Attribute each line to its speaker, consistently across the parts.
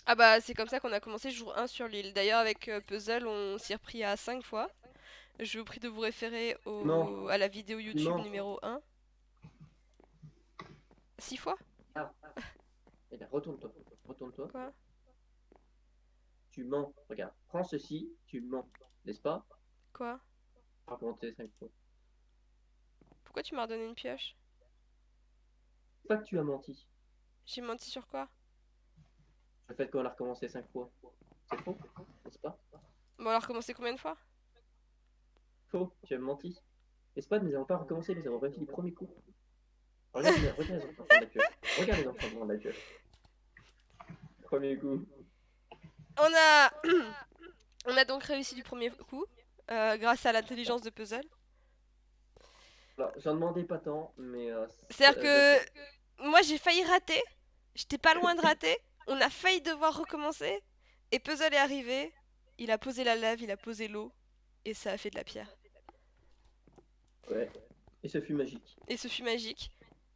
Speaker 1: Ah bah c'est comme ça qu'on a commencé jour 1 sur l'île. D'ailleurs avec Puzzle on s'y est repris à 5 fois. Je vous prie de vous référer
Speaker 2: Non,
Speaker 1: à la vidéo
Speaker 2: tu
Speaker 1: YouTube
Speaker 2: mens.
Speaker 1: numéro 1. 6 fois?
Speaker 2: Ah, et là, retourne-toi. Retourne-toi.
Speaker 1: Quoi?
Speaker 2: Tu mens. Regarde, prends ceci, tu mens. N'est-ce pas?
Speaker 1: Quoi?
Speaker 2: Raconter 5 fois.
Speaker 1: Pourquoi tu m'as redonné une pioche?
Speaker 2: C'est pas que tu as menti.
Speaker 1: J'ai menti sur quoi?
Speaker 2: Le fait qu'on a recommencé 5 fois. C'est faux, n'est-ce pas?
Speaker 1: Bon alors recommencer combien de fois?
Speaker 2: Faux, tu as menti. N'est-ce pas? Nous n'avons pas recommencé, nous avons réussi du premier coup. Regarde, regarde les enfants de la pioche. Regarde les enfants de la pioche. Premier coup.
Speaker 1: On a... on a donc réussi du premier coup, grâce à l'intelligence de Puzzle.
Speaker 2: Alors, j'en demandais pas tant, mais
Speaker 1: C'est-à-dire
Speaker 2: je sais.
Speaker 1: que moi j'ai failli rater, j'étais pas loin de rater, on a failli devoir recommencer, et Puzzle est arrivé, il a posé la lave, il a posé l'eau, et ça a fait de la pierre.
Speaker 2: Ouais. Et ce fut magique.
Speaker 1: Et ce fut magique.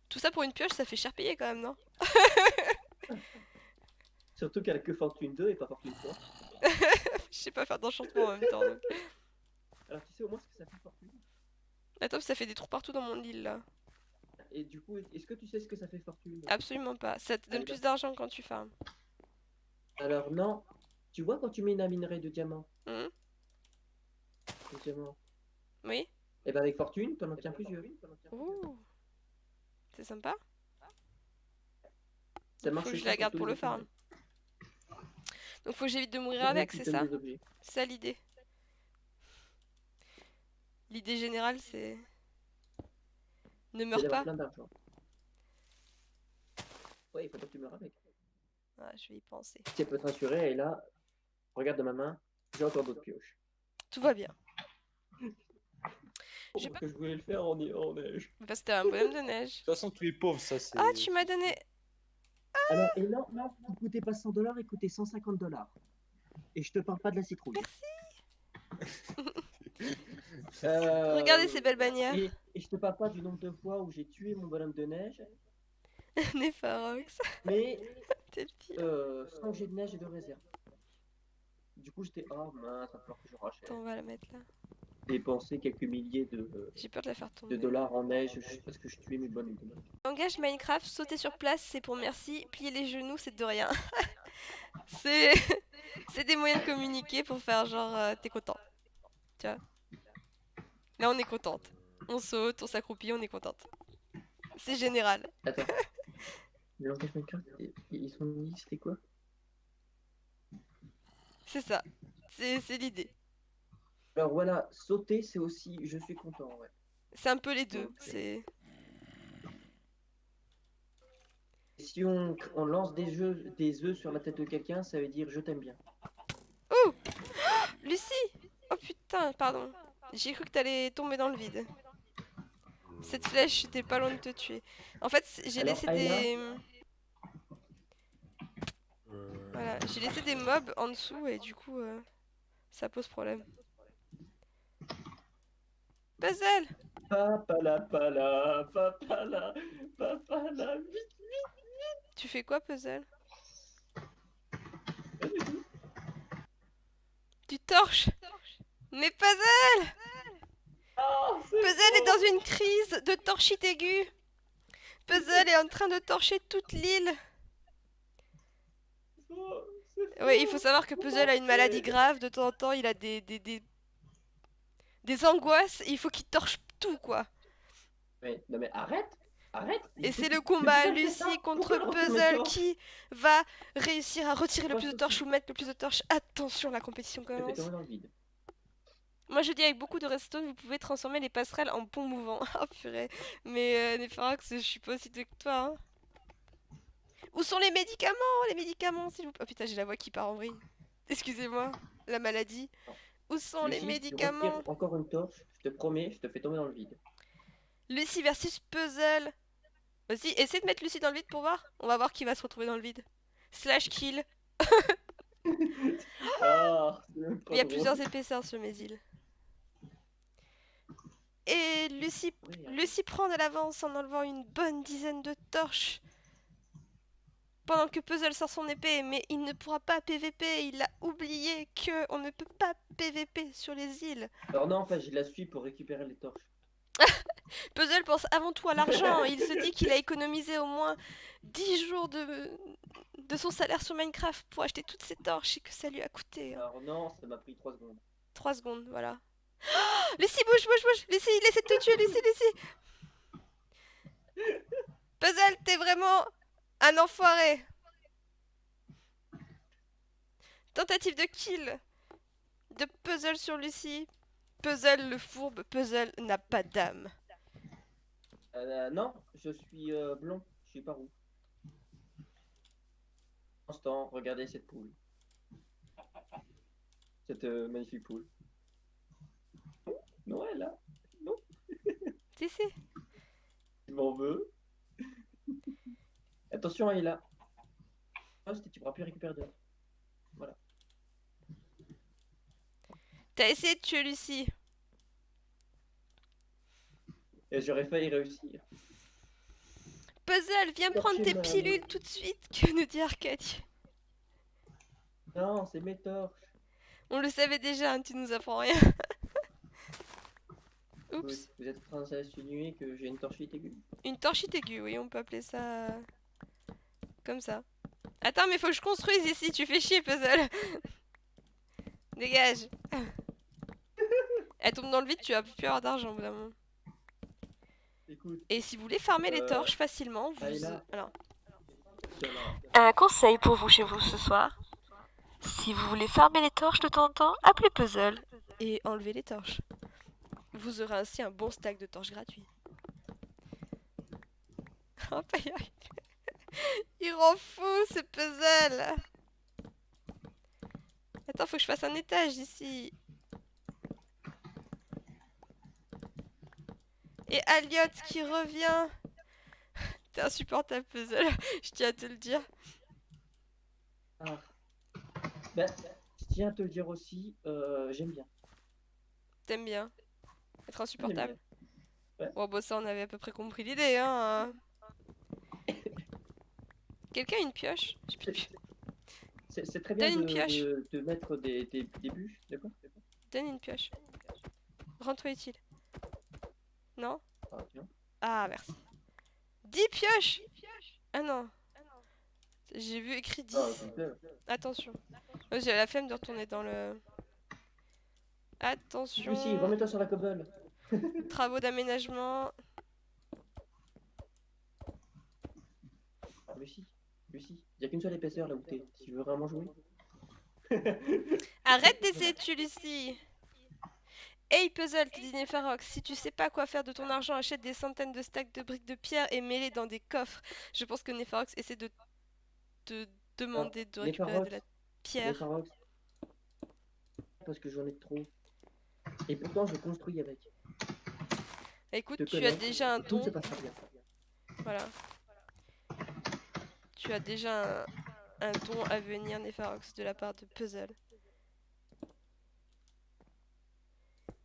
Speaker 1: Tout ça pour une pioche, ça fait cher payer quand même, non?
Speaker 2: Surtout qu'elle a que Fortune 2 et pas Fortune 3.
Speaker 1: Je sais pas faire d'enchantement en même temps, donc...
Speaker 2: Alors, tu sais au moins ce que ça fait Fortune?
Speaker 1: Attends, ça fait des trous partout dans mon île, là.
Speaker 2: Et du coup, est-ce que tu sais ce que ça fait Fortune?
Speaker 1: Absolument pas. Ça te donne
Speaker 2: Allez, bah.
Speaker 1: plus d'argent quand tu farmes.
Speaker 2: Alors, non. Tu vois quand tu mets une minerai de diamant,
Speaker 1: Hmm.
Speaker 2: de diamant,
Speaker 1: Oui?
Speaker 2: et ben avec Fortune, t'en obtiens plusieurs.
Speaker 1: Ouh, c'est sympa.
Speaker 2: Ça
Speaker 1: Donc faut que
Speaker 2: marche
Speaker 1: je
Speaker 2: ça
Speaker 1: la
Speaker 2: pour
Speaker 1: garde
Speaker 2: tous
Speaker 1: pour
Speaker 2: les
Speaker 1: le
Speaker 2: objets.
Speaker 1: farm. Donc faut que j'évite de mourir
Speaker 2: Rien
Speaker 1: avec,
Speaker 2: qui
Speaker 1: c'est
Speaker 2: te donne
Speaker 1: ça?
Speaker 2: des objets.
Speaker 1: C'est ça l'idée. L'idée générale, c'est... Ne
Speaker 2: C'est
Speaker 1: meurs
Speaker 2: d'avoir
Speaker 1: pas.
Speaker 2: plein d'argent. Ouais, il faut pas que tu meurs avec.
Speaker 1: Ah, je vais y penser.
Speaker 2: Tu peux te rassurer, et là, regarde de ma main, j'ai encore d'autres pioches.
Speaker 1: Tout va bien. Je vais
Speaker 2: Parce
Speaker 1: pas...
Speaker 2: que je voulais le faire en neige.
Speaker 1: Parce que t'as un bonhomme de neige.
Speaker 3: De toute façon, tous les pauvres, ça
Speaker 1: Ah,
Speaker 3: c'est.
Speaker 1: tu m'as donné...
Speaker 2: Alors, et non, non, il coûtait pas 100 $, il coûtait 150 $. Et je te parle pas de la citrouille.
Speaker 1: Regardez ces belles bannières.
Speaker 2: Et je te parle pas du nombre de fois où j'ai tué mon bonhomme de neige,
Speaker 1: Nepharox.
Speaker 2: mais
Speaker 1: T'es le pire.
Speaker 2: sans jet de neige et de réserve. Du coup, j'étais, oh mince, il va falloir que je rachète.
Speaker 1: Attends, on va la mettre là.
Speaker 2: Dépenser quelques milliers
Speaker 1: J'ai peur de la faire
Speaker 2: de
Speaker 1: tomber.
Speaker 2: dollars en neige parce que je tuais mes bonhommes de neige.
Speaker 1: Langage Minecraft, sauter sur place, c'est pour merci. Plier les genoux, c'est de rien. C'est... c'est des moyens de communiquer pour faire genre t'es content. Tu vois. Là on est contente. On saute, on s'accroupit, on est contente. C'est général.
Speaker 2: Attends, le langage Minecraft, ils sont dit, c'était quoi?
Speaker 1: C'est ça. C'est l'idée.
Speaker 2: Alors voilà, sauter, c'est aussi, je suis content, ouais.
Speaker 1: C'est un peu les deux.
Speaker 2: Donc,
Speaker 1: C'est...
Speaker 2: si on lance des œufs sur la tête de quelqu'un, ça veut dire je t'aime bien.
Speaker 1: Oh Lucie. Oh putain, pardon. J'ai cru que t'allais tomber dans le vide. Cette flèche était pas loin de te tuer. En fait, j'ai
Speaker 2: Alors,
Speaker 1: laissé
Speaker 2: Ayla,
Speaker 1: des... Voilà, j'ai laissé des mobs en dessous et du coup, ça pose problème. Puzzle!
Speaker 2: papa la, vite.
Speaker 1: Tu fais quoi, Puzzle? Tu torches? Mais Puzzle!
Speaker 2: Oh, c'est
Speaker 1: Puzzle est
Speaker 2: faux.
Speaker 1: dans une crise de torchite aiguë! Puzzle est en train de torcher toute l'île!
Speaker 2: C'est
Speaker 1: Ouais, il faut
Speaker 2: faux.
Speaker 1: savoir que Puzzle a une maladie grave, de temps en temps il a des angoisses, et il faut qu'il torche tout, quoi.
Speaker 2: Mais, non mais arrête, arrête.
Speaker 1: Et c'est le
Speaker 2: Depuis
Speaker 1: combat
Speaker 2: quand tu fais ça?
Speaker 1: Lucie contre
Speaker 2: Pourquoi alors tu me
Speaker 1: Puzzle
Speaker 2: torches?
Speaker 1: qui va réussir à retirer le
Speaker 2: Pas
Speaker 1: plus de torches
Speaker 2: possible.
Speaker 1: ou mettre le plus de torches. Attention, la compétition
Speaker 2: Je te fais
Speaker 1: commence.
Speaker 2: tomber dans le vide.
Speaker 1: Moi je dis avec beaucoup de redstone, vous pouvez transformer les passerelles en ponts mouvants. Oh purée. Mais Nepharax, je suis pas aussi douée que toi. Hein. Où sont les médicaments? Les médicaments, s'il vous plaît. Oh putain, j'ai la voix qui part en vrille. Excusez-moi, la maladie. Où sont les
Speaker 2: Lucie, tu retires
Speaker 1: médicaments?
Speaker 2: encore une torche, je te promets, je te fais tomber dans le vide.
Speaker 1: Lucie versus Puzzle. Vas-y, essaie de mettre Lucie dans le vide pour voir. On va voir qui va se retrouver dans le vide. Slash kill.
Speaker 2: Ah, c'est même
Speaker 1: Il
Speaker 2: pas
Speaker 1: y a
Speaker 2: drôle.
Speaker 1: plusieurs épaisseurs sur mes îles. Et Lucie prend de l'avance en enlevant une bonne dizaine de torches. pendant que Puzzle sort son épée, mais il ne pourra pas PVP, il a oublié que on ne peut pas PVP sur les îles.
Speaker 2: Alors non, en fait, je la suis pour récupérer les torches.
Speaker 1: Puzzle pense avant tout à l'argent, il se dit qu'il a économisé au moins 10 jours de son salaire sur Minecraft pour acheter toutes ces torches et que ça lui a coûté
Speaker 2: Alors non, ça m'a pris 3 secondes.
Speaker 1: 3 secondes, voilà. Lucie, bouge, bouge, bouge. Lucie, il essaie de te tuer, Lucie, Lucie. Puzzle, t'es vraiment un enfoiré. Tentative de kill de Puzzle sur Lucie. Puzzle le fourbe, Puzzle n'a pas d'âme.
Speaker 2: Non, je suis blond, je suis pas roux. Instant, regardez cette poule. Cette magnifique poule. Non, elle là. Non,
Speaker 1: Si, si.
Speaker 2: tu m'en veux. Attention, elle est là. Ah, tu pourras plus récupérer de. Voilà.
Speaker 1: T'as essayé de tuer Lucie.
Speaker 2: Et j'aurais failli réussir.
Speaker 1: Puzzle, viens prendre tes pilules tout de suite, que nous dit Arcadie.
Speaker 2: Non, c'est mes torches.
Speaker 1: On le savait déjà, hein, tu nous apprends rien. Oups.
Speaker 2: Vous êtes en train d'insinuer que j'ai une torchite aiguë?
Speaker 1: Une torchite aiguë, oui, on peut appeler ça comme ça. Attends, mais faut que je construise ici, tu fais chier, Puzzle. Dégage. Elle tombe dans le vide, tu vas plus avoir d'argent, évidemment.
Speaker 2: Écoute.
Speaker 1: Et si vous voulez farmer les torches facilement, vous... Alors.
Speaker 2: Voilà.
Speaker 1: Un conseil pour vous chez vous ce soir. Si vous voulez farmer les torches de temps en temps, appelez Puzzle et enlevez les torches. Vous aurez ainsi un bon stack de torches gratuit. Oh, pas y arriver. Il rend fou ce puzzle. Attends, faut que je fasse un étage ici. Et Aliot qui revient. T'es insupportable, Puzzle. Je tiens à te le dire.
Speaker 2: Ah. Ben, je tiens à te le dire aussi, j'aime bien.
Speaker 1: T'aimes bien être insupportable.
Speaker 2: Ouais.
Speaker 1: Bon, bah ça, on avait à peu près compris l'idée, hein. Quelqu'un a une pioche?
Speaker 2: C'est très bien
Speaker 1: Donne une pioche.
Speaker 2: de mettre des bûches, d'accord?
Speaker 1: Donne une pioche. Rends-toi utile. Non?
Speaker 2: Ah, tiens.
Speaker 1: Ah, merci. 10 pioches! Ah non. J'ai vu écrit 10.
Speaker 2: Ah, putain.
Speaker 1: Attention. Oh, j'ai la flemme de retourner dans le... Attention.
Speaker 2: Lucie, remets-toi sur la cobble.
Speaker 1: Travaux d'aménagement.
Speaker 2: Lucie, il n'y a qu'une seule épaisseur là où t'es. Si tu veux vraiment jouer.
Speaker 1: Arrête d'essayer de tuer Lucie. Hey Puzzle, te dit Nefarox, si tu sais pas quoi faire de ton argent, achète des centaines de stacks de briques de pierre et mets-les dans des coffres. Je pense que Nefarox essaie de te demander de récupérer de la pierre.
Speaker 2: Nefarox, parce que j'en ai trop. Et pourtant je construis avec.
Speaker 1: Écoute, tu as déjà un don.
Speaker 2: Tout se passera bien.
Speaker 1: Voilà. Tu as déjà un don à venir, Nefarox, de la part de Puzzle.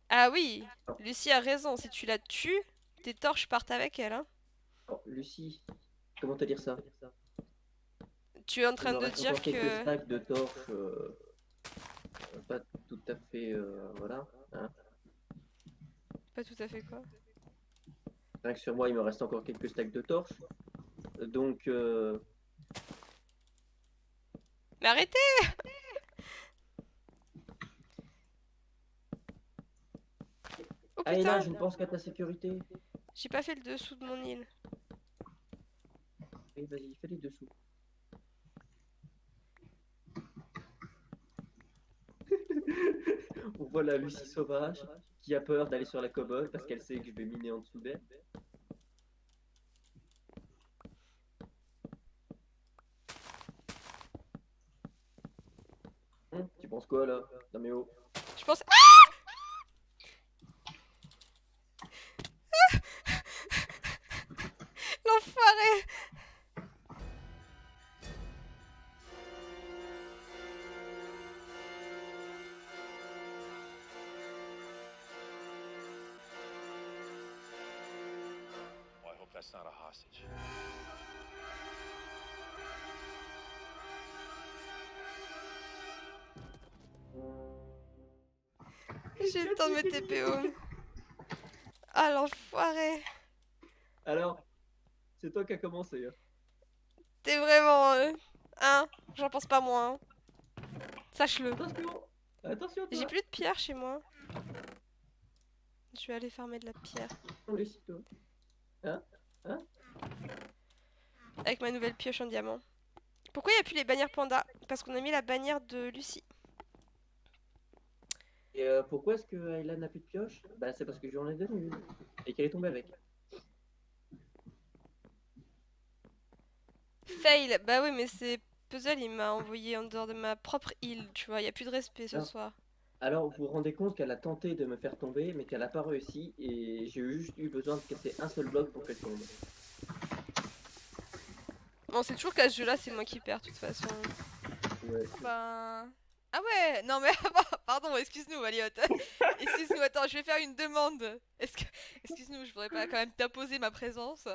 Speaker 1: Ah oui, Lucie a raison, si tu la tues, tes torches partent avec elle, hein.
Speaker 2: Oh, Lucie, comment te dire ça?
Speaker 1: Tu es en train de dire que...
Speaker 2: quelques stacks de torches, pas tout à fait, voilà. Hein.
Speaker 1: Pas tout à fait quoi?
Speaker 2: Rien que sur moi, il me reste encore quelques stacks de torches. Donc...
Speaker 1: Mais arrêtez! Oh
Speaker 2: Ah, et
Speaker 1: putain!
Speaker 2: là, je ne pense qu'à ta sécurité.
Speaker 1: J'ai pas fait le dessous de mon île.
Speaker 2: Oui, vas-y, fais les dessous. On voit la Lucie sauvage qui a peur d'aller sur la cobble parce qu'elle sait que je vais miner en dessous d'elle. Tu penses quoi là, Daméo?
Speaker 1: Je pense... L'enfoiré!
Speaker 3: Well, I hope that's not a hostage.
Speaker 1: J'ai le temps de me TPO. Ah l'enfoiré.
Speaker 2: Alors, c'est toi qui as commencé. Hein.
Speaker 1: T'es vraiment... Hein, j'en pense pas moins. Hein. Sache-le.
Speaker 2: Attention. Attention,
Speaker 1: J'ai
Speaker 2: toi.
Speaker 1: plus de pierre chez moi. Je vais aller farmer de la pierre.
Speaker 2: Lucie, toi. Hein? Hein?
Speaker 1: Avec ma nouvelle pioche en diamant. Pourquoi il n'y a plus les bannières panda? Parce qu'on a mis la bannière de Lucie.
Speaker 2: Et pourquoi est-ce que Ayla n'a plus de pioche? Bah, c'est parce que je lui en ai donné une. Et qu'elle est tombée avec.
Speaker 1: Fail. Bah oui, mais c'est... Puzzle, il m'a envoyé en dehors de ma propre île, tu vois. Il n'y a plus de respect ce
Speaker 2: Non.
Speaker 1: soir.
Speaker 2: Alors, vous vous rendez compte qu'elle a tenté de me faire tomber, mais qu'elle n'a pas réussi. Et j'ai juste eu besoin de casser un seul bloc pour qu'elle tombe.
Speaker 1: Bon, c'est toujours qu'à ce jeu-là, c'est moi qui perds, de toute façon.
Speaker 2: Ouais.
Speaker 3: Ben... Ah ouais, non mais pardon, excuse-nous Elliot. Excuse-nous, attends, je vais faire une demande. Excuse-nous, je voudrais pas quand même t'imposer ma présence.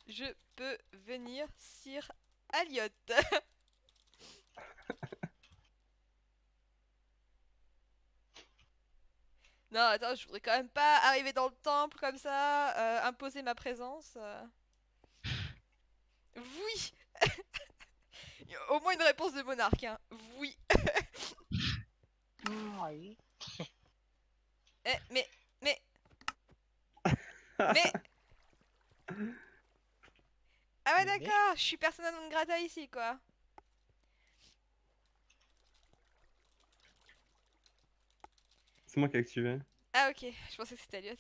Speaker 3: Je peux venir, Sir Elliot. Non, attends, je voudrais quand même pas arriver dans le temple comme ça, imposer ma présence. Oui. Au moins une réponse de monarque, hein. Oui.
Speaker 4: Oui.
Speaker 3: Eh, mais... Mais... Ah ouais,
Speaker 4: Mais-
Speaker 3: d'accord, je suis persona non grata ici, quoi.
Speaker 5: C'est moi qui ai activé.
Speaker 3: Ah ok, je pensais que c'était Elliot.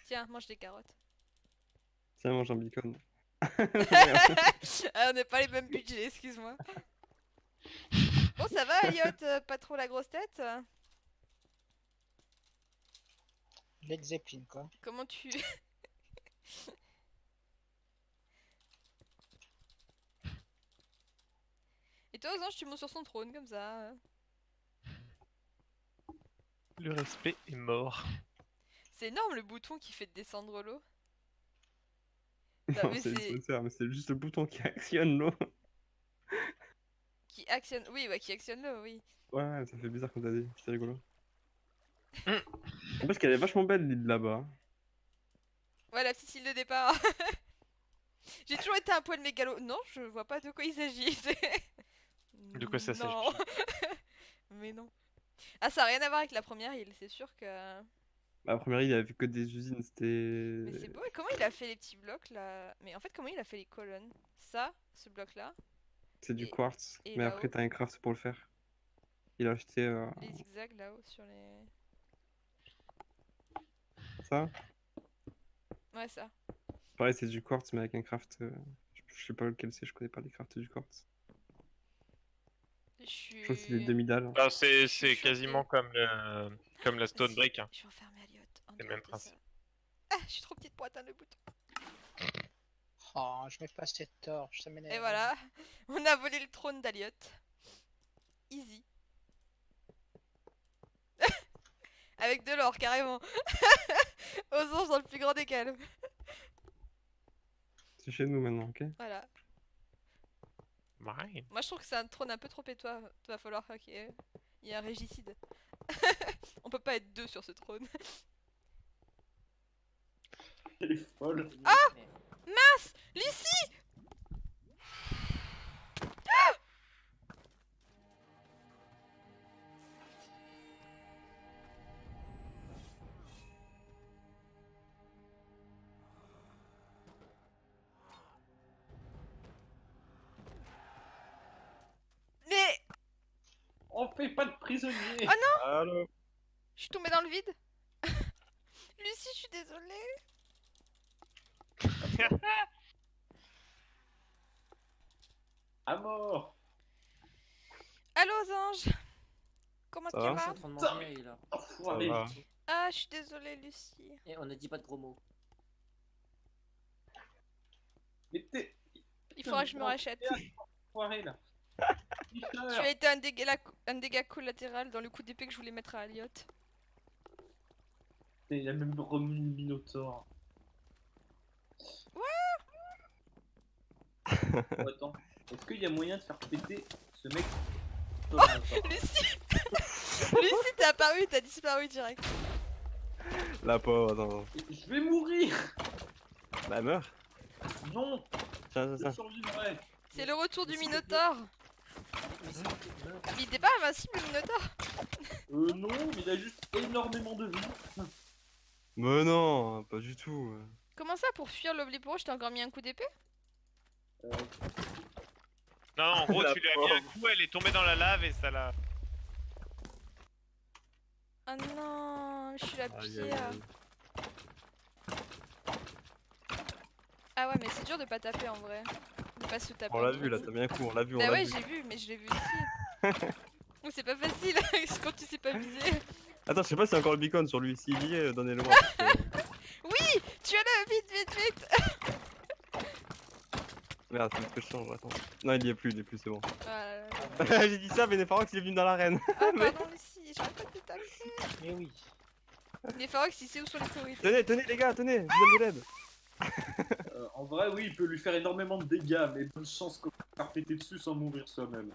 Speaker 3: Tiens, mange des carottes.
Speaker 5: Tiens, mange un bacon.
Speaker 3: Ah, on n'a pas les mêmes budgets, excuse-moi. Bon, ça va, Elliot, pas trop la grosse tête?
Speaker 4: Led Zeppelin, quoi.
Speaker 3: Comment tu... Et toi, aux anges, tu montes sur son trône, comme ça.
Speaker 6: Le respect est mort.
Speaker 3: C'est énorme, le bouton qui fait descendre l'eau.
Speaker 5: Non,
Speaker 3: mais
Speaker 5: c'est
Speaker 3: c'est-
Speaker 5: nécessaire, mais c'est juste le bouton qui actionne l'eau.
Speaker 3: Qui actionne... Oui, bah, qui actionne l'eau, oui.
Speaker 5: Ouais, ça fait bizarre quand t'as dit, c'est rigolo. En plus qu'elle est vachement belle l'île là-bas.
Speaker 3: Ouais, la petite île de départ. J'ai toujours été un poil mégalo. Non, je vois pas de quoi il s'agit.
Speaker 6: De quoi ça s'agit?
Speaker 3: Non. Mais non. Ah, ça a rien à voir avec la première île, c'est sûr que...
Speaker 5: Bah, la première île, il avait que des usines,
Speaker 3: Mais c'est
Speaker 5: c'était...
Speaker 3: beau, et comment il a fait les petits blocs là? Mais en fait, comment il a fait les colonnes? Ça, ce bloc là,
Speaker 5: C'est du
Speaker 3: Et-
Speaker 5: quartz,
Speaker 3: et
Speaker 5: mais
Speaker 3: là-haut
Speaker 5: après t'as un craft pour le faire. Il a acheté
Speaker 3: les zigzags là-haut sur les...
Speaker 5: ça.
Speaker 3: Ouais, ça.
Speaker 5: Pareil, c'est du quartz, mais avec un craft... je sais pas lequel c'est, je connais pas les crafts du quartz.
Speaker 3: Je suis...
Speaker 5: Je crois que c'est des demi-dalles.
Speaker 6: Bah,
Speaker 3: suis
Speaker 6: c'est
Speaker 3: choquée.
Speaker 6: quasiment comme la Stone
Speaker 3: Vas-y,
Speaker 6: Break. Hein.
Speaker 3: Je vais enfermer Elliot. en
Speaker 6: C'est le
Speaker 3: dehors
Speaker 6: même
Speaker 3: de
Speaker 6: principe.
Speaker 3: ça. Ah, je suis trop petite pour atteindre le bouton.
Speaker 4: Oh, je mets pas cette torche, ça m'énerve.
Speaker 3: Et voilà, on a volé le trône d'Elliot. Easy. Avec de l'or, carrément. Aux anges dans le plus grand des calmes.
Speaker 5: C'est chez nous maintenant, ok?
Speaker 3: Voilà.
Speaker 6: Ouais.
Speaker 3: Moi, je trouve que c'est un trône un peu trop étoile. Va falloir qu'il y ait un régicide. On peut pas être deux sur ce trône.
Speaker 2: Elle est folle.
Speaker 3: Mince! Lucie! Mais...
Speaker 2: On fait pas de prisonniers.
Speaker 3: Ah
Speaker 5: Allô?
Speaker 3: Je suis tombée dans le vide. Lucie, je suis désolée.
Speaker 2: À mort.
Speaker 3: Allô, aux anges. Comment
Speaker 5: Ça
Speaker 3: tu
Speaker 5: va
Speaker 3: vas?
Speaker 7: Je suis en train de manger là.
Speaker 5: Ça
Speaker 2: Enfoiré.
Speaker 5: va.
Speaker 3: Ah, je suis désolée, Lucie.
Speaker 7: Et on ne dit pas de gros mots.
Speaker 2: Mais t'es
Speaker 3: Il faudra que je me rachète.
Speaker 2: enfoiré là.
Speaker 3: Tu as été un dégât collatéral dans le coup d'épée que je voulais mettre à Elliot.
Speaker 2: Il y a même remis le Minotaure.
Speaker 8: Oh, attends, est-ce qu'il y a moyen de faire péter ce mec sur le moteur?
Speaker 3: Lucie Lucie, t'es apparu, t'as disparu direct.
Speaker 5: La pauvre, attends.
Speaker 8: Je vais mourir.
Speaker 5: Bah, meurs.
Speaker 8: Non,
Speaker 5: Tiens,
Speaker 8: je
Speaker 5: tiens.
Speaker 8: survivrai.
Speaker 3: C'est le retour du Minotaure. Il était pas invincible le Minotaure.
Speaker 8: Non, mais il a juste énormément de vie.
Speaker 5: Mais non, pas du tout.
Speaker 3: Comment ça, pour fuir l'Obliporo, je t'ai encore mis un coup d'épée?
Speaker 8: Euh,
Speaker 6: Non, en gros,
Speaker 5: La
Speaker 6: tu lui as mis un coup, elle est tombée dans la lave et ça l'a.
Speaker 3: Ah non, je suis la
Speaker 5: Aïe, aïe,
Speaker 3: pire.
Speaker 5: aïe.
Speaker 3: Ah ouais, mais c'est dur de pas taper en vrai. De pas se taper.
Speaker 5: On l'a vu là, t'as mis un coup, on l'a vu, on
Speaker 3: Bah
Speaker 5: l'a
Speaker 3: ouais,
Speaker 5: vu.
Speaker 3: j'ai vu, mais je l'ai vu aussi. Oh, c'est pas facile quand tu sais pas viser.
Speaker 5: Attends, je sais pas si c'est encore le beacon sur lui. S'il y est, donnez-le-moi.
Speaker 3: Oui, tuez-le, vite, vite, vite.
Speaker 5: Merde, faut que je change, attends. Non, il y est plus, c'est bon.
Speaker 3: Ah, là, là, là.
Speaker 5: J'ai dit ça, mais Nefarox il est venu dans l'arène.
Speaker 3: Ah pardon, Lucie, j'arrête pas de te taper.
Speaker 4: Mais oui.
Speaker 3: Les Pharox, il sait où sont les priorités.
Speaker 5: Tenez les gars, tenez, je vous donne de l'aide.
Speaker 8: en vrai, oui, il peut lui faire énormément de dégâts, mais bonne chance qu'on va faire péter dessus sans mourir soi-même.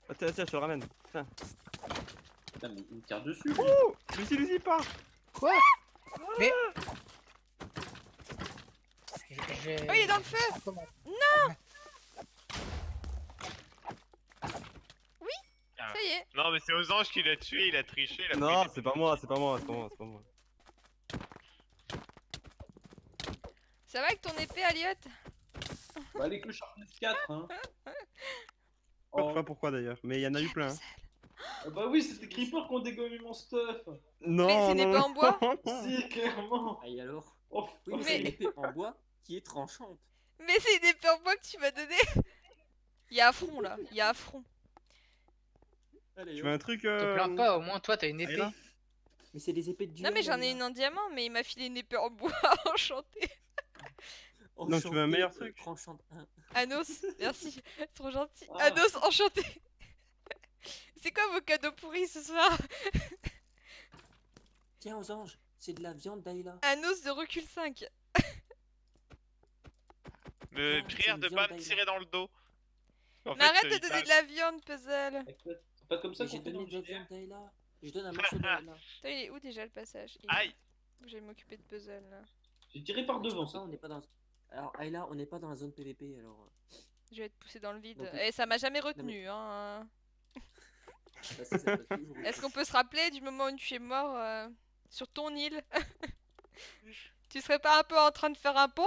Speaker 5: Ah, tiens, je te le ramène. Tiens.
Speaker 8: Putain, mais il me tire dessus. lui.
Speaker 5: Oh Lucie, part.
Speaker 4: Quoi? Mais... J'ai...
Speaker 3: Oh, il est dans le feu.
Speaker 4: Comment?
Speaker 3: Ça y est.
Speaker 6: Non, mais c'est aux anges qui l'a tué, il a triché. Il a
Speaker 5: Non,
Speaker 6: pris
Speaker 5: c'est pas moi.
Speaker 3: Ça va avec ton épée, Aliot?
Speaker 8: Bah, les clochards 4, hein.
Speaker 5: Je
Speaker 8: Oh,
Speaker 5: sais pas pourquoi d'ailleurs, mais il y en a eu plein.
Speaker 8: bah oui, c'était Creeper qui ont dégommé mon stuff.
Speaker 5: Non,
Speaker 3: Mais c'est une épée en bois?
Speaker 8: Si, clairement.
Speaker 7: Ah, et alors?
Speaker 8: Oh,
Speaker 7: Oui, mais c'est une épée en bois qui est tranchante.
Speaker 3: Mais c'est une épée en bois que tu m'as donné. Il y a affront là, il y a affront.
Speaker 8: allez,
Speaker 5: Tu veux un truc
Speaker 4: Te plains pas, au moins toi t'as une épée.
Speaker 5: là
Speaker 7: Mais c'est des épées de dieu.
Speaker 3: Non mais j'en ai une en diamant, mais il m'a filé une épée en bois enchantée.
Speaker 5: Donc, tu veux un meilleur truc?
Speaker 7: Tranchante.
Speaker 3: Anos, merci, trop gentil.
Speaker 8: Ah.
Speaker 3: Anos, enchanté. C'est quoi vos cadeaux pourris ce soir?
Speaker 7: Tiens aux anges, c'est de la viande d'Ayla.
Speaker 3: Anos de recul 5.
Speaker 6: Le
Speaker 7: Ah,
Speaker 6: prière
Speaker 7: c'est
Speaker 6: de
Speaker 7: une
Speaker 6: pas
Speaker 7: viande
Speaker 6: me tirer dans le dos. En
Speaker 3: Mais arrête
Speaker 6: fait,
Speaker 3: de
Speaker 6: il
Speaker 3: donner
Speaker 6: parle-
Speaker 3: de la viande, puzzle.
Speaker 8: C'est pas comme ça
Speaker 7: Mais j'ai
Speaker 8: qu'on fait dans
Speaker 7: donné
Speaker 8: le
Speaker 7: de la
Speaker 8: JDR.
Speaker 7: viande d'Ayla. Je donne un morceau d'Ayla.
Speaker 3: Toi, il est où déjà le passage? Il est
Speaker 6: Aïe.
Speaker 3: où? Je vais m'occuper de puzzle là.
Speaker 8: J'ai tiré par
Speaker 7: C'est
Speaker 8: devant.
Speaker 7: pour ça on n'est pas dans. Alors Ayla, on n'est pas dans la zone PVP alors.
Speaker 3: Je vais être poussé dans le vide.
Speaker 7: Donc,
Speaker 3: Et ça m'a jamais
Speaker 7: mais-
Speaker 3: retenu, hein.
Speaker 7: Bah, ça peut toujours
Speaker 3: Est-ce qu'on peut se rappeler du moment où tu es mort sur ton île? Tu serais pas un peu en train de faire un pont?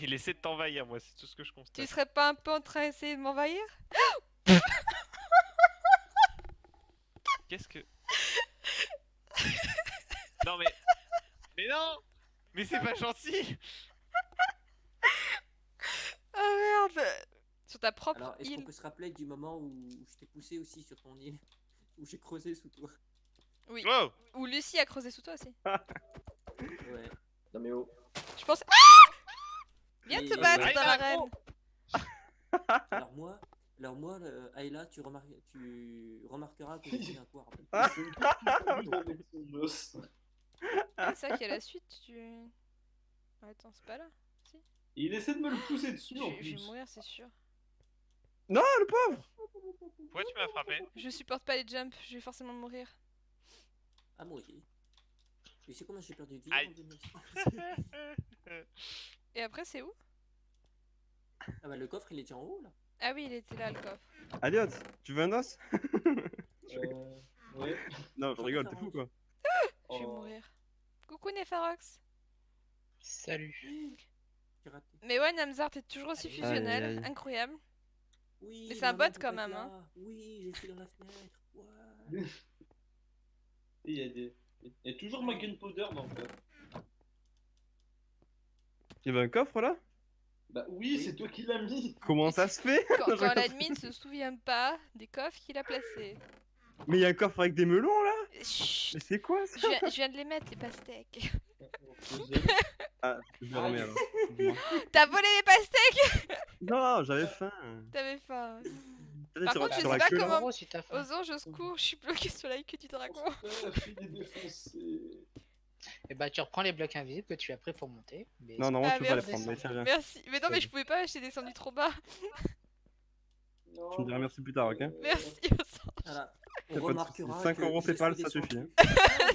Speaker 6: Il essaie de t'envahir, moi, c'est tout ce que je
Speaker 3: Tu
Speaker 6: constate.
Speaker 3: serais pas un peu en train d'essayer de m'envahir?
Speaker 6: Qu'est-ce que. Non, mais. Mais non! Mais c'est pas gentil!
Speaker 3: Ah merde! Sur ta propre
Speaker 7: Alors est-ce qu'on
Speaker 3: île.
Speaker 7: peut se rappeler du moment où je t'ai poussé aussi sur ton île? Où j'ai creusé sous toi?
Speaker 3: Oui.
Speaker 6: Wow!
Speaker 3: Ou Lucie a creusé sous toi aussi.
Speaker 7: Ouais.
Speaker 2: Non mais oh.
Speaker 3: Je pense. Ah! Viens
Speaker 7: Et-
Speaker 3: te battre
Speaker 6: Aïe,
Speaker 3: dans
Speaker 6: là,
Speaker 3: l'arène.
Speaker 7: Alors moi, Ayla, tu remarqueras que je suis un poire.
Speaker 8: C'est une petite avec son os.
Speaker 3: Ah, c'est vrai qu'il y a la suite. Ah, attends, c'est pas là.
Speaker 8: Et il essaie de me le pousser dessus en
Speaker 3: Je vais
Speaker 8: plus.
Speaker 3: mourir, c'est sûr.
Speaker 5: Non, le pauvre.
Speaker 6: Pourquoi tu m'as frappé?
Speaker 3: Je supporte pas les jumps, je vais forcément mourir.
Speaker 7: Ah moi aussi. Tu sais comment j'ai perdu de vie
Speaker 6: Aïe.
Speaker 7: en 2000?
Speaker 3: Et après, c'est où?
Speaker 7: Ah bah le coffre il est déjà en haut là.
Speaker 3: Ah oui, il était là, le coffre.
Speaker 5: Aliot, tu veux un os?
Speaker 8: Ouais.
Speaker 5: Non, je rigole, t'es fou quoi.
Speaker 3: Je vais
Speaker 8: Oh.
Speaker 3: mourir. Coucou Nefarox.
Speaker 4: Salut.
Speaker 7: J'ai raté.
Speaker 3: Mais ouais, Namzar, t'es toujours aussi
Speaker 7: Aïe,
Speaker 3: fusionnel.
Speaker 5: aïe.
Speaker 3: Incroyable.
Speaker 7: Oui.
Speaker 3: Mais c'est un
Speaker 7: maman,
Speaker 3: bot quand
Speaker 7: papa est
Speaker 3: même, hein.
Speaker 7: là. Oui, j'ai fait dans la fenêtre. Ouais.
Speaker 8: Et il y a toujours ma gunpowder dans le coffre.
Speaker 5: Il y avait un coffre là?
Speaker 8: Bah oui, c'est toi qui l'as mis.
Speaker 5: Comment ça se fait?
Speaker 3: Quand l'admin ne se souvient pas des coffres qu'il a placés.
Speaker 5: Mais il y a un coffre avec des melons là?
Speaker 3: Chut,
Speaker 5: Mais c'est quoi ça?
Speaker 3: je viens de les mettre, les pastèques.
Speaker 5: Ah, je le remets alors. Excuse-moi.
Speaker 3: T'as volé les pastèques?
Speaker 5: Non, j'avais faim.
Speaker 3: T'avais faim.
Speaker 5: Peut-être
Speaker 3: Par
Speaker 5: sur-
Speaker 3: contre, je
Speaker 5: sur
Speaker 3: sais
Speaker 5: la
Speaker 3: pas
Speaker 5: queue, là.
Speaker 3: comment-
Speaker 4: Gros, si t'as faim.
Speaker 3: Aux anges, au secours, je suis bloqué sur la queue du dragon.
Speaker 8: Il est défoncé.
Speaker 4: Et bah tu reprends les blocs invisibles que tu as pris pour monter. Mais
Speaker 5: Non, non,
Speaker 1: Ah,
Speaker 5: tu peux pas les
Speaker 1: merci.
Speaker 5: prendre, mais tiens, viens.
Speaker 1: Merci. Mais non, mais
Speaker 5: Vas-y.
Speaker 1: je pouvais pas, j'étais descendu trop bas.
Speaker 5: Tu me diras merci plus tard, ok?
Speaker 1: Merci.
Speaker 7: Voilà.
Speaker 5: Y a
Speaker 7: On
Speaker 5: pas de souci.
Speaker 7: remarquera
Speaker 5: 5
Speaker 7: que
Speaker 5: euros
Speaker 7: je
Speaker 5: PayPal,
Speaker 7: suis
Speaker 5: ça suffit.
Speaker 7: descendu.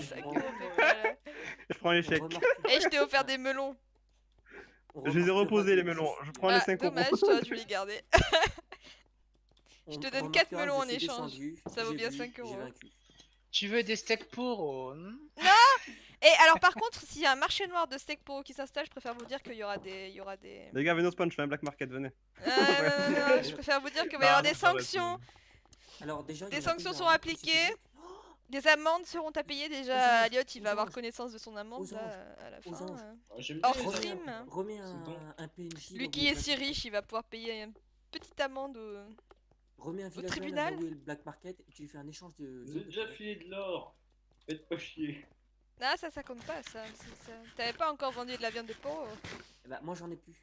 Speaker 1: Ça
Speaker 7: On-
Speaker 1: compte, voilà.
Speaker 5: Je prends les
Speaker 7: on
Speaker 5: chèques.
Speaker 7: remarquera-
Speaker 1: Et je t'ai offert des melons.
Speaker 7: on
Speaker 5: Je les ai
Speaker 7: remarquera
Speaker 5: reposés,
Speaker 7: que
Speaker 5: les
Speaker 7: je
Speaker 5: melons.
Speaker 7: suis-
Speaker 5: Je prends les
Speaker 1: Ah,
Speaker 5: 5 euros.
Speaker 1: dommage, t'aurais dû les garder.
Speaker 7: on-
Speaker 1: je te
Speaker 7: on
Speaker 1: donne
Speaker 7: remarquera
Speaker 1: 4 melons
Speaker 7: que
Speaker 1: en
Speaker 7: je suis
Speaker 1: échange.
Speaker 7: descendu,
Speaker 1: Ça vaut
Speaker 7: j'ai
Speaker 1: bien
Speaker 7: vu,
Speaker 1: 5
Speaker 7: j'ai
Speaker 1: euros.
Speaker 7: vaincu.
Speaker 4: tu veux des steaks pour
Speaker 1: Et alors par contre, s'il y a un marché noir de steak pour qui s'installe, je préfère vous dire qu'il y aura des...
Speaker 5: Les gars, venez au spawn, je fais un black market, venez.
Speaker 1: Non, je préfère vous dire qu'il va y avoir des
Speaker 5: Non, ça va,
Speaker 1: sanctions.
Speaker 7: Alors déjà, il
Speaker 1: Des
Speaker 7: y en a
Speaker 1: sanctions
Speaker 7: une,
Speaker 1: sont
Speaker 7: là,
Speaker 1: appliquées.
Speaker 7: qui
Speaker 1: Des amendes seront à payer déjà.
Speaker 7: Aux anges,
Speaker 1: Elliot, il va
Speaker 7: aux
Speaker 1: avoir
Speaker 7: anges.
Speaker 1: connaissance de son amende
Speaker 7: Aux
Speaker 1: là,
Speaker 7: anges,
Speaker 1: à la
Speaker 7: aux
Speaker 1: fin.
Speaker 7: anges.
Speaker 8: J'aime
Speaker 1: Hors
Speaker 8: bien les
Speaker 1: stream.
Speaker 8: enfants.
Speaker 7: Remets
Speaker 8: C'est bon.
Speaker 7: un PNJ.
Speaker 1: Lui
Speaker 7: là où
Speaker 1: qui
Speaker 7: il y a
Speaker 1: est
Speaker 7: le
Speaker 1: si
Speaker 7: Black
Speaker 1: riche, il va pouvoir payer une petite amende
Speaker 7: Remets un villageois
Speaker 1: tribunal.
Speaker 7: là où il y a le Black Market et tu lui fais un échange de.
Speaker 8: J'ai déjà filé de l'or. Faites pas chier.
Speaker 1: Ah, ça compte pas, ça. T'avais pas encore vendu de la viande de porc.
Speaker 7: Bah, moi j'en ai plus.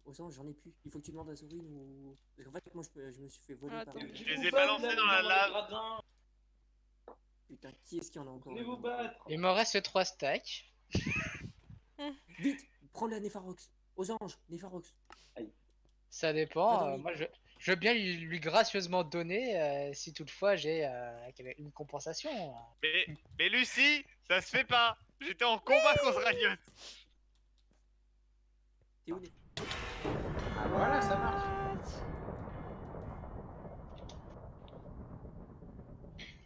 Speaker 7: Aux anges, j'en ai plus. Il faut que tu demandes à Zorin ou. Parce qu'en fait, moi je me suis fait voler
Speaker 1: Ah,
Speaker 7: par.
Speaker 1: attends.
Speaker 6: Je les ai balancés dans la lave.
Speaker 7: Putain, qui est-ce qui en a encore
Speaker 8: Venez vous
Speaker 7: là-dedans
Speaker 8: battre.
Speaker 4: Il me reste 3 stacks.
Speaker 7: Vite, prends la Nepharox. Aux anges, Nepharox.
Speaker 4: Ça dépend.
Speaker 7: Ah, non,
Speaker 4: Moi je veux bien lui gracieusement donner si toutefois j'ai une compensation.
Speaker 6: Mais Lucie, ça se fait pas. J'étais en combat contre Riot.
Speaker 7: T'es où les-
Speaker 8: Ah voilà, ça marche.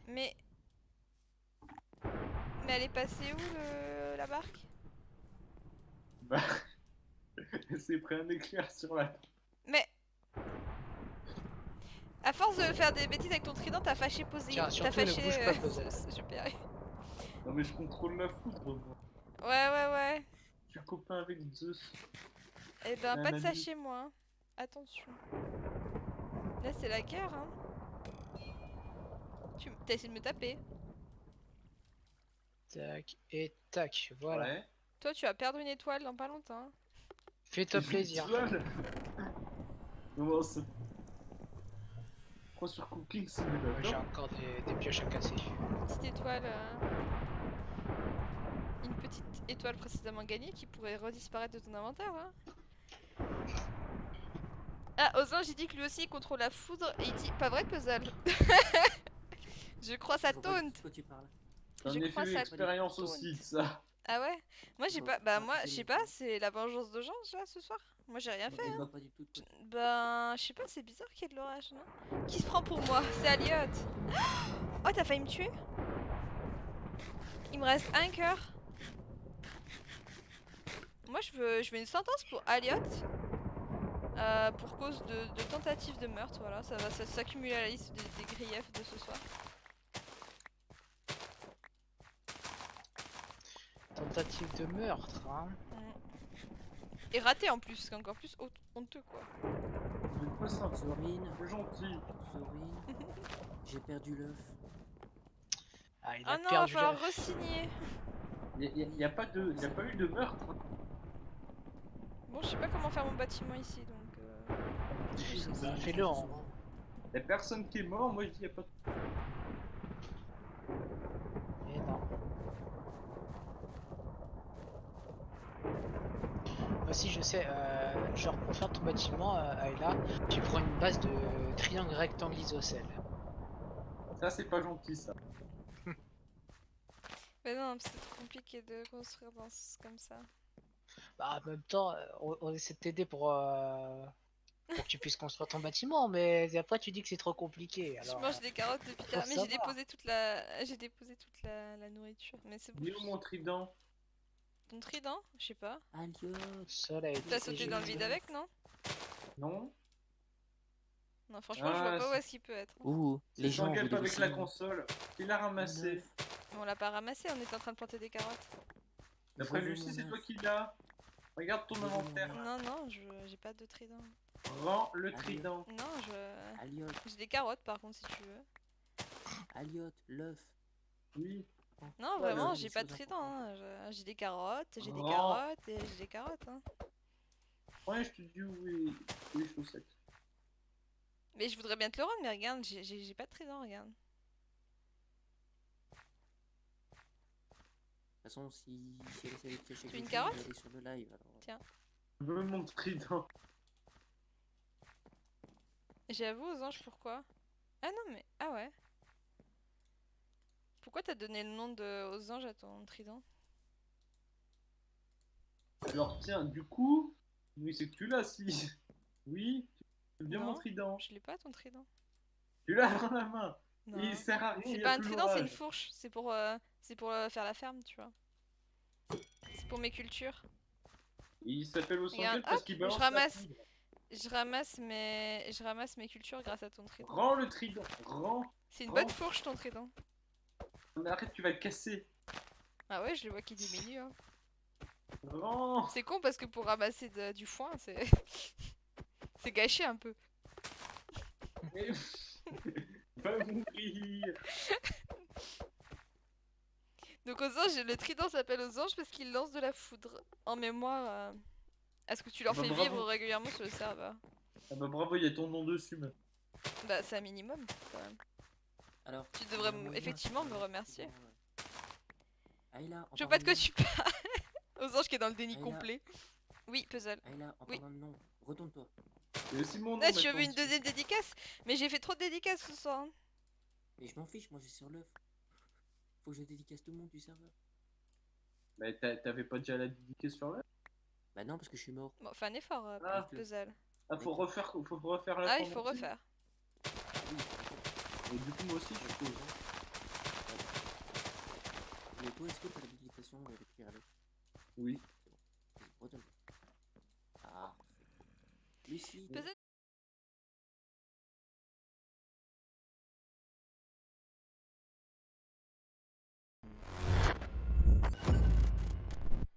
Speaker 1: Mais elle est passée où la barque?
Speaker 8: Bah. C'est pris un éclair sur la.
Speaker 1: Mais à force de faire des bêtises avec ton trident, t'as fâché Posé.
Speaker 4: Tiens,
Speaker 1: T'as
Speaker 4: surtout ne
Speaker 1: fâché.
Speaker 4: bouge pas, Posé.
Speaker 1: Je peux y arriver.
Speaker 8: Non mais je contrôle la foudre moi.
Speaker 1: Ouais.
Speaker 8: Je suis copain avec Zeus.
Speaker 1: Eh ben,
Speaker 8: Un
Speaker 1: pas de ça
Speaker 8: ami.
Speaker 1: chez moi. Hein. Attention. Là, c'est la guerre, hein. T'as essayé de me taper.
Speaker 4: Tac et tac, voilà.
Speaker 8: Ouais.
Speaker 1: Toi, tu vas perdre une étoile dans pas longtemps. Hein.
Speaker 4: Fais-toi plaisir.
Speaker 8: Comment ça? Quoi sur Cooking
Speaker 4: J'ai
Speaker 8: Simulator?
Speaker 4: encore des pioches à casser.
Speaker 1: Petite étoile. Une petite étoile précédemment gagnée qui pourrait redisparaître de ton inventaire. Hein. Ah, Ozan, j'ai dit que lui aussi il contrôle la foudre et il dit pas vrai, Puzzle. Je crois sa
Speaker 7: Je vois pas
Speaker 1: taunt.
Speaker 7: de quoi tu parles.
Speaker 8: J'en
Speaker 1: Je
Speaker 8: ai
Speaker 1: crois
Speaker 8: fait
Speaker 1: ça
Speaker 8: l'expérience
Speaker 1: tourne.
Speaker 8: aussi de ça.
Speaker 1: Ah ouais? Moi j'ai
Speaker 7: Non,
Speaker 1: pas. Bah
Speaker 7: non,
Speaker 1: moi,
Speaker 7: c'est
Speaker 1: je sais
Speaker 7: une
Speaker 1: pas,
Speaker 7: étoile.
Speaker 1: c'est la vengeance de Jean là ce soir. Moi j'ai rien fait.
Speaker 7: Je
Speaker 1: Hein.
Speaker 7: vois pas du tout de quoi tu-
Speaker 1: Ben, je sais pas, c'est bizarre qu'il y ait de l'orage, non? Qui se prend pour moi? C'est Elliot. Oh, t'as failli me tuer? Il me reste un cœur. Moi, je veux une sentence pour Elliot. Pour cause de tentative de meurtre, voilà. Ça va s'accumuler à la liste des griefs de ce soir.
Speaker 4: Tentative de meurtre, hein.
Speaker 1: Et raté en plus, c'est encore plus honteux, quoi.
Speaker 8: C'est pas ça,
Speaker 7: Zorin,
Speaker 8: c'est gentil.
Speaker 7: Zorin, j'ai perdu l'œuf.
Speaker 4: Ah, il
Speaker 1: Oh
Speaker 4: a
Speaker 1: non, va
Speaker 4: perdu
Speaker 1: falloir
Speaker 4: l'œuf.
Speaker 1: re-signer.
Speaker 8: Y a pas eu de meurtre.
Speaker 1: Bon, je sais pas comment faire mon bâtiment ici, donc...
Speaker 4: Bah, fais-le en...
Speaker 8: Y'a personne qui est mort, moi je dis y a pas de.
Speaker 4: Eh non. Aussi, je sais, genre pour faire ton bâtiment, Ayla, tu prends une base de triangle rectangle isocèle.
Speaker 8: Ça c'est pas gentil ça.
Speaker 1: Mais non, c'est trop compliqué de construire comme ça.
Speaker 4: Bah, en même temps, on essaie de t'aider pour que tu puisses construire ton bâtiment, mais après tu dis que c'est trop compliqué.
Speaker 1: Je
Speaker 4: Alors,
Speaker 1: mange des carottes depuis
Speaker 4: faut
Speaker 1: tard, mais j'ai
Speaker 4: savoir.
Speaker 1: déposé toute la nourriture. Mais c'est bon.
Speaker 8: Il est où mon trident?
Speaker 1: Ton trident? Je sais pas.
Speaker 7: Elliot,
Speaker 4: soleil.
Speaker 1: T'as sauté dans le vide avec, non?
Speaker 8: Non?
Speaker 1: Non, franchement, je
Speaker 8: Ah,
Speaker 1: vois pas où
Speaker 8: c'est-
Speaker 1: est-ce qu'il peut être.
Speaker 7: ouh,
Speaker 8: Les
Speaker 7: les
Speaker 8: gens
Speaker 7: gens
Speaker 8: gueulent
Speaker 7: voulaient
Speaker 8: avec la
Speaker 7: aussi
Speaker 8: console. Qui l'a ramassé?
Speaker 7: neuf.
Speaker 1: On l'a pas ramassé, on était en train de planter des carottes.
Speaker 8: D'après
Speaker 7: Revenons
Speaker 8: Lucie, c'est
Speaker 7: neuf.
Speaker 8: toi qui l'as. Regarde ton
Speaker 7: Revenons
Speaker 8: inventaire.
Speaker 1: Non, j'ai pas de trident.
Speaker 8: Rends le
Speaker 7: Allez.
Speaker 8: trident.
Speaker 1: Non,
Speaker 7: Elliot,
Speaker 1: j'ai des carottes par contre, si tu veux.
Speaker 7: Elliot, l'œuf.
Speaker 8: Oui.
Speaker 1: Non,
Speaker 8: Ouais,
Speaker 1: vraiment,
Speaker 7: non,
Speaker 1: j'ai
Speaker 7: des
Speaker 1: pas de
Speaker 7: choses
Speaker 1: trident. Hein. J'ai des carottes, j'ai des
Speaker 8: Oh.
Speaker 1: carottes et j'ai des carottes. Hein.
Speaker 8: Ouais, je te dis où est les chaussettes.
Speaker 1: Mais je voudrais bien te le rendre, mais regarde, j'ai pas de trident, regarde.
Speaker 7: façon, si elle essaie de piéger
Speaker 3: Tu veux
Speaker 7: quelque
Speaker 3: une
Speaker 7: chose,
Speaker 3: carotte
Speaker 7: elle est sur le live. Alors...
Speaker 8: Je veux mon trident.
Speaker 3: J'avoue aux anges pourquoi? Ah non mais ah ouais. Pourquoi t'as donné le nom de aux anges à ton trident?
Speaker 8: Alors tiens, du coup, oui, c'est que tu l'as, si. Oui, tu bien mon
Speaker 3: Non.
Speaker 8: trident.
Speaker 3: Je l'ai pas ton trident.
Speaker 8: Tu l'as dans la main.
Speaker 3: Non.
Speaker 8: Il sert à rien, il
Speaker 3: C'est
Speaker 8: y
Speaker 3: pas
Speaker 8: a
Speaker 3: un
Speaker 8: plus
Speaker 3: trident, c'est une
Speaker 8: l'orage.
Speaker 3: fourche. C'est pour faire la ferme, tu vois. C'est pour mes cultures.
Speaker 8: Il s'appelle au
Speaker 3: Regarde,
Speaker 8: sanguet parce
Speaker 3: hop,
Speaker 8: qu'il
Speaker 3: je
Speaker 8: balance la
Speaker 3: ramasse.
Speaker 8: poudre.
Speaker 3: Je ramasse mes cultures grâce à ton trident.
Speaker 8: Rends le trident, rends.
Speaker 3: C'est une
Speaker 8: Rends.
Speaker 3: bonne fourche ton trident.
Speaker 8: Mais arrête, tu vas le casser.
Speaker 3: Ah ouais, je le vois qui diminue. Hein.
Speaker 8: Rends.
Speaker 3: C'est con parce que pour ramasser du foin, c'est c'est gâché un peu.
Speaker 8: Mais... Va mourir.
Speaker 3: Donc aux anges, le trident s'appelle aux anges parce qu'il lance de la foudre en mémoire à ce que tu leur
Speaker 8: Bah,
Speaker 3: fais
Speaker 8: bravo.
Speaker 3: vivre régulièrement sur le serveur.
Speaker 8: Ah bah bravo, il y a ton nom dessus, mais.
Speaker 3: Bah c'est un minimum quand même.
Speaker 7: Alors,
Speaker 3: Tu devrais
Speaker 7: Ayla,
Speaker 3: effectivement me
Speaker 7: Ayla,
Speaker 3: remercier.
Speaker 7: Ayla, en
Speaker 3: Je veux pas de quoi
Speaker 7: parlant
Speaker 3: tu parles. Aux anges qui est dans le déni
Speaker 7: Ayla.
Speaker 3: complet. Oui, puzzle.
Speaker 7: Ayla, en
Speaker 3: Oui.
Speaker 7: parlant de nom, retourne-toi.
Speaker 8: Il y a aussi mon nom.
Speaker 3: Ah, tu
Speaker 8: maintenant
Speaker 3: veux une
Speaker 8: dessus.
Speaker 3: deuxième dédicace? Mais j'ai fait trop de dédicaces ce soir. Hein.
Speaker 7: Mais je m'en fiche, moi je suis sur l'œuf. Faut que je dédicace tout le monde du serveur.
Speaker 8: Mais t'avais pas déjà la dédicace sur là?
Speaker 7: Bah non, parce que je suis mort.
Speaker 3: Bon, fais un effort,
Speaker 8: Ah.
Speaker 3: puzzle.
Speaker 8: Ah, faut refaire la
Speaker 3: Ah, il faut
Speaker 8: formation.
Speaker 3: refaire.
Speaker 7: Oui,
Speaker 8: Et du coup, moi aussi, je peux.
Speaker 7: mais toi, est-ce que t'as l'habilitation d'écrire avec?
Speaker 8: Oui.
Speaker 7: Retourne. Ah, Lucie,
Speaker 3: Puzzle,